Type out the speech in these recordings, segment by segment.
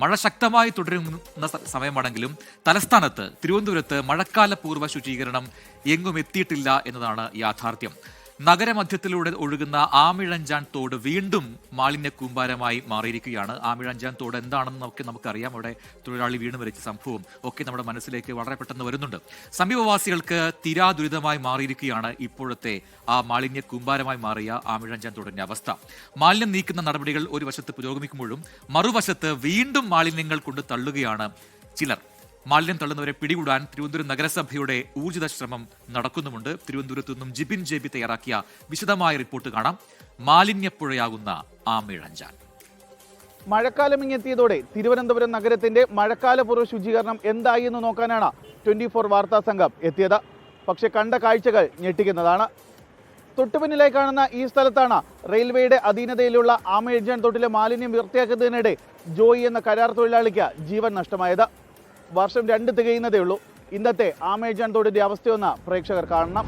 മഴ ശക്തമായി തുടരുന്ന സമയമാണെങ്കിലും തലസ്ഥാനത്ത് തിരുവനന്തപുരത്ത് മഴക്കാലപൂർവ്വ ശുചീകരണം എങ്ങും എത്തിയിട്ടില്ല എന്നതാണ് യാഥാർത്ഥ്യം. നഗരമധ്യത്തിലൂടെ ഒഴുകുന്ന ആമിഴഞ്ചാൻ തോട് വീണ്ടും മാലിന്യ കൂമ്പാരമായി മാറിയിരിക്കുകയാണ്. ആമിഴഞ്ചാൻ തോട് എന്താണെന്ന് നമുക്കറിയാം. അവിടെ തൊഴിലാളി വീണ് മരിച്ച സംഭവം ഒക്കെ നമ്മുടെ മനസ്സിലേക്ക് വളരെ പെട്ടെന്ന് വരുന്നുണ്ട്. സമീപവാസികൾക്ക് തീരാദുരിതമായി മാറിയിരിക്കുകയാണ് ഇപ്പോഴത്തെ ആ മാലിന്യ കൂമ്പാരമായി മാറിയ ആമിഴഞ്ചാൻ തോടിന്റെ അവസ്ഥ. മാലിന്യം നീക്കുന്ന നടപടികൾ ഒരു വശത്ത് പുരോഗമിക്കുമ്പോഴും മറുവശത്ത് വീണ്ടും മാലിന്യങ്ങൾ കൊണ്ട് തള്ളുകയാണ് ചിലർ. മാലിന്യം തള്ളുന്നവരെ പിടികൂടാൻ തിരുവനന്തപുരം നഗരസഭയുടെ ഊർജിത ശ്രമം നടക്കുന്നുമുണ്ട്. തിരുവനന്തപുരത്തു നിന്നും ജിബിൻ ജെബി തയ്യാറാക്കിയ വിശദമായ റിപ്പോർട്ട് കാണാം. മാലിന്യപ്പുഴയാകുന്ന ആമിഴഞ്ചാൻ. മഴക്കാലം ഇങ്ങെത്തിയതോടെ തിരുവനന്തപുരം നഗരത്തിന്റെ മഴക്കാലപൂർവ്വ ശുചീകരണം എന്തായി എന്ന് നോക്കാനാണ് 24 വാർത്താ സംഘം എത്തിയത്. പക്ഷെ കണ്ട കാഴ്ചകൾ ഞെട്ടിക്കുന്നതാണ്. തൊട്ടുപിന്നിലായി കാണുന്ന ഈ സ്ഥലത്താണ് റെയിൽവേയുടെ അധീനതയിലുള്ള ആമിഴഞ്ചാൻ തോട്ടിലെ മാലിന്യം വൃത്തിയാക്കുന്നതിനിടെ ജോയി എന്ന കരാർ തൊഴിലാളിക്ക് ജീവൻ നഷ്ടമായത്. വർഷം 2 തികയുന്നതേ ഉള്ളൂ. ഇന്നത്തെ ആമിഴഞ്ചാൻ തോടിന്റെ അവസ്ഥയൊന്ന് പ്രേക്ഷകർ കാണണം.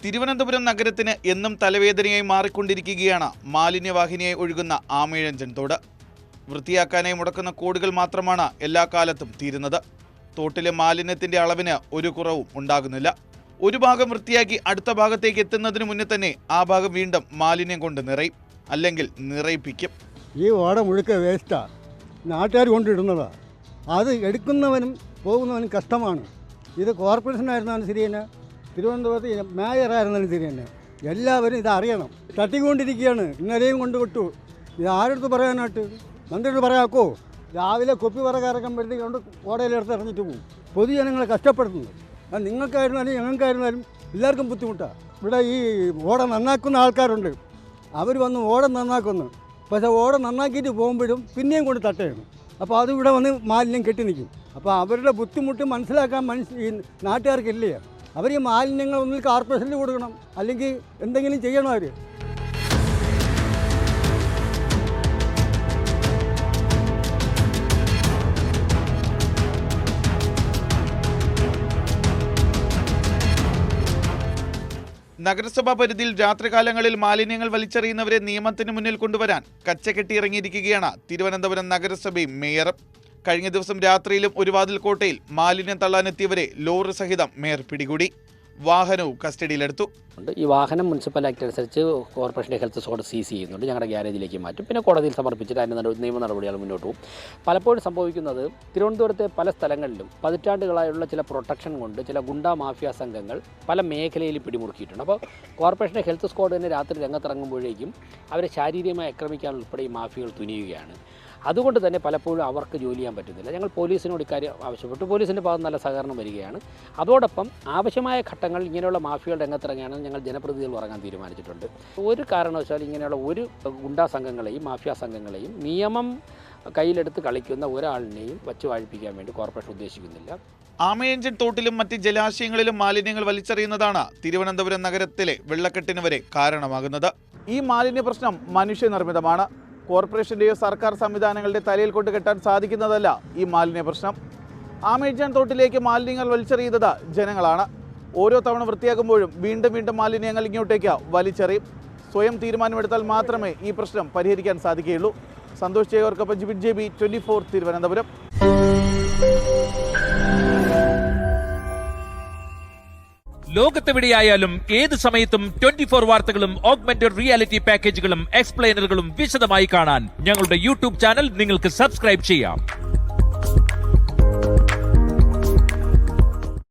തിരുവനന്തപുരം നഗരത്തിന് എന്നും തലവേദനയായി മാറിക്കൊണ്ടിരിക്കുകയാണ് മാലിന്യവാഹിനിയായി ഒഴുകുന്ന ആമിഴഞ്ചാൻ തോട്. വൃത്തിയാക്കാനായി മുടക്കുന്ന കോടികൾ മാത്രമാണ് എല്ലാ കാലത്തും തീരുന്നത്. തോട്ടിലെ മാലിന്യത്തിന്റെ അളവിന് ഒരു കുറവും ഉണ്ടാകുന്നില്ല. ഒരു ഭാഗം വൃത്തിയാക്കി അടുത്ത ഭാഗത്തേക്ക് എത്തുന്നതിന് മുന്നേ തന്നെ ആ ഭാഗം വീണ്ടും മാലിന്യം കൊണ്ട് നിറയും, അല്ലെങ്കിൽ നിറയിപ്പിക്കും. ഈ ഓട മുഴുക്ക വേസ്റ്റാ, നാട്ടുകാർ കൊണ്ടിടുന്നതാണ്. അത് എടുക്കുന്നവനും പോകുന്നവനും കഷ്ടമാണ്. ഇത് കോർപ്പറേഷനായിരുന്നാലും ശരി തന്നെ, തിരുവനന്തപുരത്ത് മേയറായിരുന്നാലും ശരി തന്നെ, എല്ലാവരും ഇത് അറിയണം. തട്ടിക്കൊണ്ടിരിക്കുകയാണ്. ഇന്നലെയും കൊണ്ട് വിട്ടു. ഇത് ആരെടുത്ത് പറയാനായിട്ട്? മന്ത്രിയോട് പറയാക്കോ? രാവിലെ കൊപ്പി പറക്കാറക്കുമ്പോഴത്തേക്ക് കൊണ്ട് ഓടയിലെടുത്ത് ഇറങ്ങിയിട്ട് പോകും. പൊതുജനങ്ങളെ കഷ്ടപ്പെടുത്തുന്നു. അത് നിങ്ങൾക്കായിരുന്നാലും ഞങ്ങൾക്കായിരുന്നാലും എല്ലാവർക്കും ബുദ്ധിമുട്ടാണ്. ഇവിടെ ഈ ഓട നന്നാക്കുന്ന ആൾക്കാരുണ്ട്. അവർ വന്ന് ഓട നന്നാക്കുന്നു. പക്ഷേ ഓട നന്നാക്കിയിട്ട് പോകുമ്പോഴും പിന്നെയും കൊണ്ട് തട്ടയാണ്. അപ്പോൾ അതിവിടെ വന്ന് മാലിന്യം കെട്ടി നിൽക്കും. അപ്പോൾ അവരുടെ ബുദ്ധിമുട്ട് മനസ്സിലാക്കാൻ ഈ നാട്ടുകാർക്കില്ലേ? അവർ ഈ മാലിന്യങ്ങൾ ഒന്നിൽ കോർപ്പറേഷനിൽ കൊടുക്കണം, അല്ലെങ്കിൽ എന്തെങ്കിലും ചെയ്യണം അവർ. നഗരസഭാ പരിധിയിൽ രാത്രികാലങ്ങളിൽ മാലിന്യങ്ങൾ വലിച്ചെറിയുന്നവരെ നിയമത്തിന് മുന്നിൽ കൊണ്ടുവരാൻ കച്ചകെട്ടി ഇറങ്ങിയിരിക്കുകയാണ് തിരുവനന്തപുരം നഗരസഭയും മേയറും. കഴിഞ്ഞ ദിവസം രാത്രിയിലും ഒരു വാതിൽക്കോട്ടയിൽ മാലിന്യം തള്ളാനെത്തിയവരെ ലോറി സഹിതം മേയർ പിടികൂടി. വാഹനവും കസ്റ്റഡിയിലെടുത്തു. ഈ വാഹനം മുനിസിപ്പൽ ആക്ട് അനുസരിച്ച് കോർപ്പറേഷൻ്റെ ഹെൽത്ത് സ്ക്വാഡ് സീസ് ചെയ്യുന്നുണ്ട്. ഞങ്ങളുടെ ഗ്യാരേജിലേക്ക് മാറ്റും. പിന്നെ കോടതിയിൽ സമർപ്പിച്ചിട്ട് അതിൻ്റെ നിയമ നടപടികൾ മുന്നോട്ട് പോകും. പലപ്പോഴും സംഭവിക്കുന്നത് തിരുവനന്തപുരത്തെ പല സ്ഥലങ്ങളിലും പതിറ്റാണ്ടുകളായുള്ള ചില പ്രൊട്ടക്ഷൻ കൊണ്ട് ചില ഗുണ്ടാ മാഫിയ സംഘങ്ങൾ പല മേഖലയിൽ പിടിമുറുക്കിയിട്ടുണ്ട്. അപ്പോൾ കോർപ്പറേഷൻ്റെ ഹെൽത്ത് സ്ക്വാഡ് തന്നെ രാത്രി രംഗത്തിറങ്ങുമ്പോഴേക്കും അവരെ ശാരീരികമായി ആക്രമിക്കാൻ ഉൾപ്പെടെ ഈ മാഫിയകൾ തുനിയുകയാണ്. അതുകൊണ്ട് തന്നെ പലപ്പോഴും അവർക്ക് ജോലി ചെയ്യാൻ പറ്റുന്നില്ല. ഞങ്ങൾ പോലീസിനോട് ഇക്കാര്യം ആവശ്യപ്പെട്ടു. പോലീസിൻ്റെ ഭാഗത്ത് നല്ല സഹകരണം വരികയാണ്. അതോടൊപ്പം ആവശ്യമായ ഘട്ടങ്ങൾ ഇങ്ങനെയുള്ള മാഫിയകൾ രംഗത്തിറങ്ങുകയാണെന്ന് ഞങ്ങൾ ജനപ്രതിനിധികൾ ഇറങ്ങാൻ തീരുമാനിച്ചിട്ടുണ്ട്. ഒരു കാരണവശാലും ഇങ്ങനെയുള്ള ഒരു ഗുണ്ടാ സംഘങ്ങളെയും മാഫിയ സംഘങ്ങളെയും നിയമം കയ്യിലെടുത്ത് കളിക്കുന്ന ഒരാളിനെയും വച്ച് വാഴിപ്പിക്കാൻ വേണ്ടി കോർപ്പറേഷൻ ഉദ്ദേശിക്കുന്നില്ല. ആമിഴഞ്ചാൻ തോട്ടിലും മറ്റ് ജലാശയങ്ങളിലും മാലിന്യങ്ങൾ വലിച്ചെറിയുന്നതാണ് തിരുവനന്തപുരം നഗരത്തിലെ വെള്ളക്കെട്ടിന് വരെ കാരണമാകുന്നത്. ഈ മാലിന്യ പ്രശ്നം മനുഷ്യനിർമ്മിതമാണ്. കോർപ്പറേഷന്റെയോ സർക്കാർ സംവിധാനങ്ങളുടെ തലയിൽ കൊണ്ട് കെട്ടാൻ സാധിക്കുന്നതല്ല ഈ മാലിന്യ പ്രശ്നം. ആമിഴഞ്ചാൻ തോട്ടിലേക്ക് മാലിന്യങ്ങൾ വലിച്ചെറിയുന്നത് ജനങ്ങളാണ്. ഓരോ തവണ വൃത്തിയാക്കുമ്പോഴും വീണ്ടും വീണ്ടും മാലിന്യങ്ങൾ ഇങ്ങോട്ടേക്ക് വലിച്ചെറിയും. സ്വയം തീരുമാനമെടുത്താൽ മാത്രമേ ഈ പ്രശ്നം പരിഹരിക്കാൻ സാധിക്കുകയുള്ളൂ. സന്തോഷ് ചേവർക്കൊപ്പം ജിബിൻ ജെബി, 24 തിരുവനന്തപുരം. ലോകത്തെവിടെയായാലും ഏത് സമയത്തും 24 വാർത്തകളും ഓഗ്മെന്റഡ് റിയാലിറ്റി പാക്കേജുകളും എക്സ്പ്ലെയിനറുകളും വിശദമായി കാണാൻ ഞങ്ങളുടെ യൂട്യൂബ് ചാനൽ നിങ്ങൾക്ക് സബ്സ്ക്രൈബ് ചെയ്യാം.